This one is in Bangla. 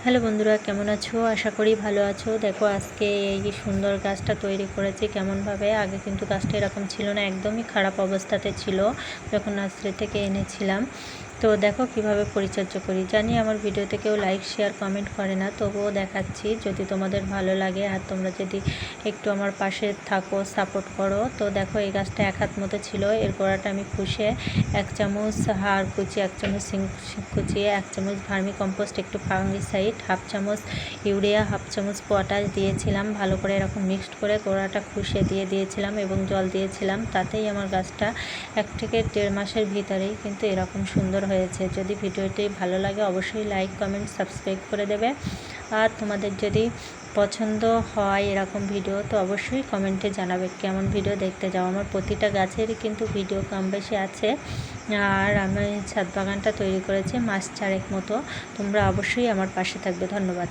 হ্যালো বন্ধুরা, কেমন আছো? আশা করি ভালো আছো। দেখো আজকে এই যে সুন্দর গাছটা তৈরি করেছি কেমনভাবে। আগে কিন্তু গাছটা এরকম ছিল না, একদমই খারাপ অবস্থাতে ছিল যখন নার্সারি থেকে এনেছিলাম। তো দেখো কিভাবে পরিচর্যা করি। জানি আমার ভিডিওতে কেউ লাইক শেয়ার কমেন্ট করে না, তবুও দেখাচ্ছি যদি তোমাদের ভালো লাগে আর তোমরা যদি একটু আমার পাশে থাকো, সাপোর্ট করো। তো দেখো এই গাছটা 1 হাত মতো ছিল, এর গোড়াটা আমি খুশে 1 চামচ হাড় কুচি, 1 চামচ কুচিয়ে, 1 চামচ ভার্মি কম্পোস্ট, একটু ফাঙ্গিসাইড, 1/2 চামচ ইউরিয়া, 1/2 চামচ পটাশ দিয়েছিলাম। ভালো করে এরকম মিক্সড করে গোড়াটা খুশে দিয়েছিলাম এবং জল দিয়েছিলাম। তাতেই আমার গাছটা 1 থেকে 1.5 মাসের ভিতরেই কিন্তু এরকম সুন্দর হয়েছে। যদি ভিডিওটি ভালো লাগে অবশ্যই লাইক কমেন্ট সাবস্ক্রাইব করে দেবে। আর তোমাদের যদি পছন্দ হয় এরকম ভিডিও তো অবশ্যই কমেন্টে জানাবে কেমন ভিডিও দেখতে যাও। আমার প্রতিটা গাছেরই কিন্তু ভিডিও কম বেশি আছে। আর আমি ছাদ বাগানটা তৈরি করেছি মাস 4 মতো। তোমরা অবশ্যই আমার পাশে থাকবে। ধন্যবাদ।